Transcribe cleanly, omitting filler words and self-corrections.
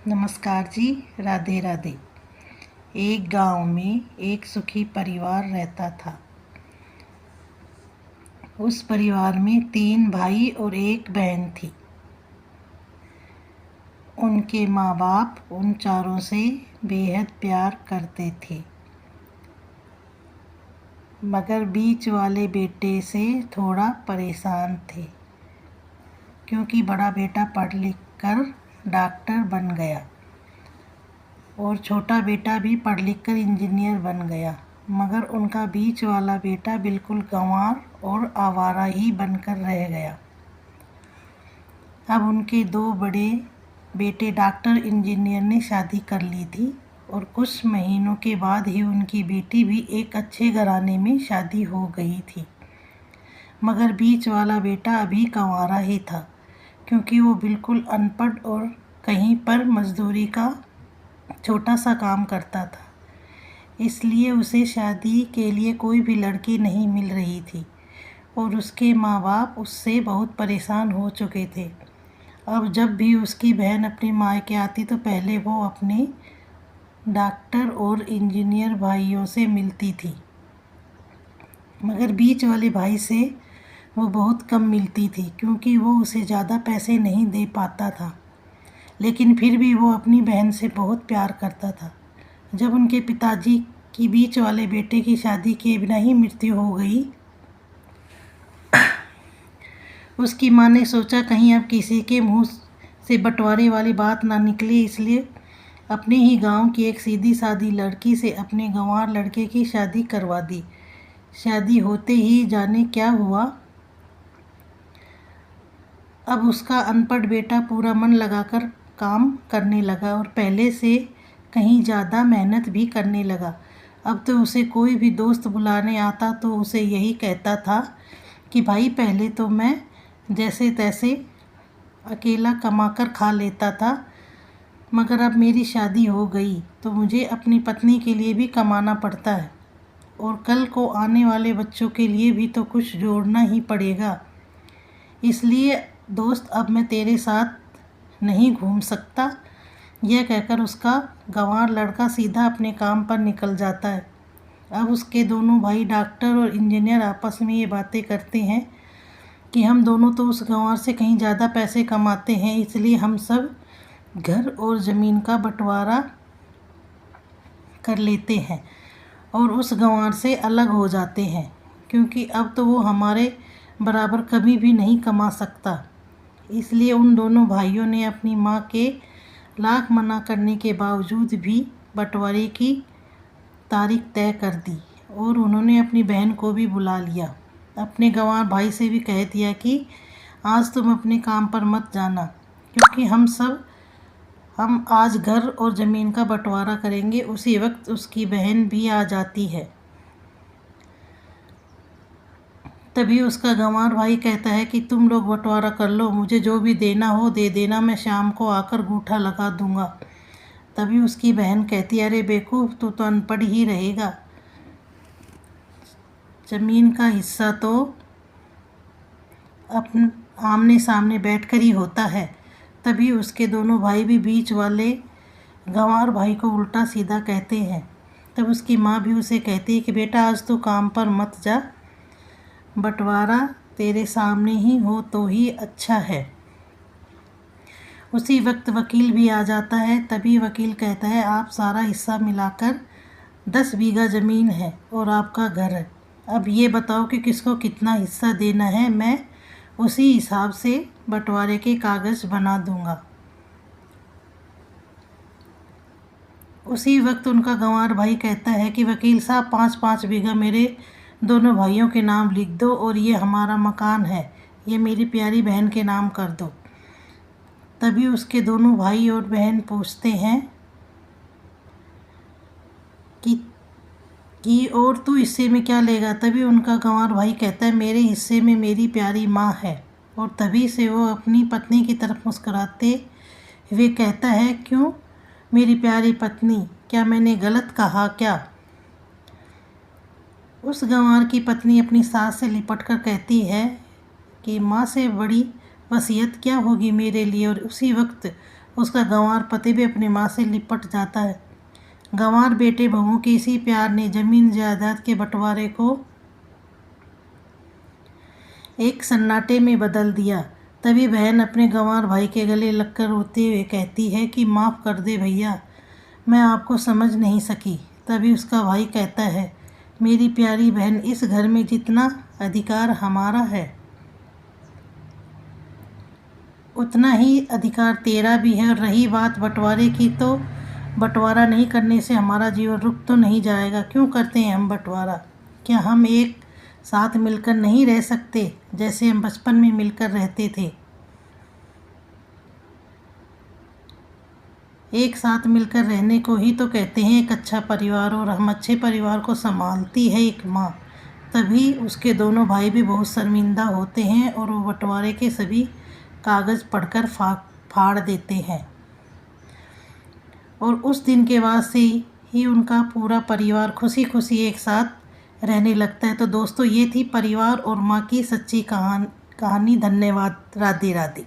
नमस्कार जी। राधे राधे। एक गांव में एक सुखी परिवार रहता था। उस परिवार में 3 भाई और 1 बहन थी। उनके माँ बाप उन चारों से बेहद प्यार करते थे, मगर बीच वाले बेटे से थोड़ा परेशान थे, क्योंकि बड़ा बेटा पढ़ लिख कर डॉक्टर बन गया और छोटा बेटा भी पढ़ लिख कर इंजीनियर बन गया। मगर उनका बीच वाला बेटा बिल्कुल गंवार और आवारा ही बनकर रह गया। अब उनके 2 बड़े बेटे डॉक्टर इंजीनियर ने शादी कर ली थी और कुछ महीनों के बाद ही उनकी बेटी भी एक अच्छे घराने में शादी हो गई थी। मगर बीच वाला बेटा अभी गंवारा ही था, क्योंकि वो बिल्कुल अनपढ़ और कहीं पर मजदूरी का छोटा सा काम करता था। इसलिए उसे शादी के लिए कोई भी लड़की नहीं मिल रही थी और उसके माँ बाप उससे बहुत परेशान हो चुके थे। अब जब भी उसकी बहन अपने मायके आती तो पहले वो अपने डॉक्टर और इंजीनियर भाइयों से मिलती थी, मगर बीच वाले भाई से वो बहुत कम मिलती थी, क्योंकि वो उसे ज़्यादा पैसे नहीं दे पाता था। लेकिन फिर भी वो अपनी बहन से बहुत प्यार करता था। जब उनके पिताजी की बीच वाले बेटे की शादी किए बिना ही मृत्यु हो गई, उसकी माँ ने सोचा कहीं अब किसी के मुंह से बंटवारे वाली बात ना निकले, इसलिए अपने ही गांव की एक सीधी सादी लड़की से अपने गंवार लड़के की शादी करवा दी। शादी होते ही जाने क्या हुआ, अब उसका अनपढ़ बेटा पूरा मन लगाकर काम करने लगा और पहले से कहीं ज़्यादा मेहनत भी करने लगा। अब तो उसे कोई भी दोस्त बुलाने आता तो उसे यही कहता था कि भाई पहले तो मैं जैसे तैसे अकेला कमाकर खा लेता था, मगर अब मेरी शादी हो गई तो मुझे अपनी पत्नी के लिए भी कमाना पड़ता है और कल को आने वाले बच्चों के लिए भी तो कुछ जोड़ना ही पड़ेगा। इसलिए दोस्त अब मैं तेरे साथ नहीं घूम सकता। यह कहकर उसका गंवार लड़का सीधा अपने काम पर निकल जाता है। अब उसके दोनों भाई डॉक्टर और इंजीनियर आपस में ये बातें करते हैं कि हम दोनों तो उस गंवार से कहीं ज़्यादा पैसे कमाते हैं, इसलिए हम सब घर और ज़मीन का बंटवारा कर लेते हैं और उस गंवार से अलग हो जाते हैं, क्योंकि अब तो वो हमारे बराबर कभी भी नहीं कमा सकता। इसलिए उन दोनों भाइयों ने अपनी माँ के लाख मना करने के बावजूद भी बंटवारे की तारीख तय कर दी और उन्होंने अपनी बहन को भी बुला लिया। अपने गंवार भाई से भी कह दिया कि आज तुम अपने काम पर मत जाना, क्योंकि हम आज घर और ज़मीन का बंटवारा करेंगे। उसी वक्त उसकी बहन भी आ जाती है। तभी उसका गंवार भाई कहता है कि तुम लोग बंटवारा कर लो, मुझे जो भी देना हो दे देना, मैं शाम को आकर गूठा लगा दूंगा। तभी उसकी बहन कहती है, अरे बेवकूफ़, तू तो अनपढ़ ही रहेगा, ज़मीन का हिस्सा तो अपने आमने सामने बैठकर ही होता है। तभी उसके दोनों भाई भी बीच वाले गंवार भाई को उल्टा सीधा कहते हैं। तब उसकी माँ भी उसे कहती है कि बेटा आज तो काम पर मत जा, बंटवारा तेरे सामने ही हो तो ही अच्छा है। उसी वक्त वकील भी आ जाता है। तभी वकील कहता है, आप सारा हिस्सा मिलाकर 10 बीघा ज़मीन है और आपका घर है। अब ये बताओ कि किसको कितना हिस्सा देना है, मैं उसी हिसाब से बंटवारे के कागज़ बना दूंगा। उसी वक्त उनका गंवार भाई कहता है कि वकील साहब 5-5 बीघा मेरे दोनों भाइयों के नाम लिख दो और ये हमारा मकान है, ये मेरी प्यारी बहन के नाम कर दो। तभी उसके दोनों भाई और बहन पूछते हैं कि और तू हिस्से में क्या लेगा। तभी उनका गंवार भाई कहता है, मेरे हिस्से में मेरी प्यारी माँ है। और तभी से वो अपनी पत्नी की तरफ मुस्कुराते हुए कहता है, क्यों मेरी प्यारी पत्नी, क्या मैंने गलत कहा क्या? उस गंवार की पत्नी अपनी सास से लिपट कर कहती है कि माँ से बड़ी वसीयत क्या होगी मेरे लिए। और उसी वक्त उसका गंवार पति भी अपनी माँ से लिपट जाता है। गंवार बेटे बहुओं के इसी प्यार ने जमीन जायदाद के बंटवारे को एक सन्नाटे में बदल दिया। तभी बहन अपने गंवार भाई के गले लगकर रोते हुए कहती है कि माफ़ कर दे भैया, मैं आपको समझ नहीं सकी। तभी उसका भाई कहता है, मेरी प्यारी बहन, इस घर में जितना अधिकार हमारा है उतना ही अधिकार तेरा भी है। और रही बात बंटवारे की, तो बंटवारा नहीं करने से हमारा जीवन रुक तो नहीं जाएगा। क्यों करते हैं हम बंटवारा? क्या हम एक साथ मिलकर नहीं रह सकते जैसे हम बचपन में मिलकर रहते थे? एक साथ मिलकर रहने को ही तो कहते हैं एक अच्छा परिवार। और हम अच्छे परिवार को संभालती है एक माँ। तभी उसके दोनों भाई भी बहुत शर्मिंदा होते हैं और वो बंटवारे के सभी कागज़ पढ़कर फाड़ देते हैं। और उस दिन के बाद से ही उनका पूरा परिवार खुशी खुशी एक साथ रहने लगता है। तो दोस्तों, ये थी परिवार और माँ की सच्ची कहानी। धन्यवाद। राधे राधे।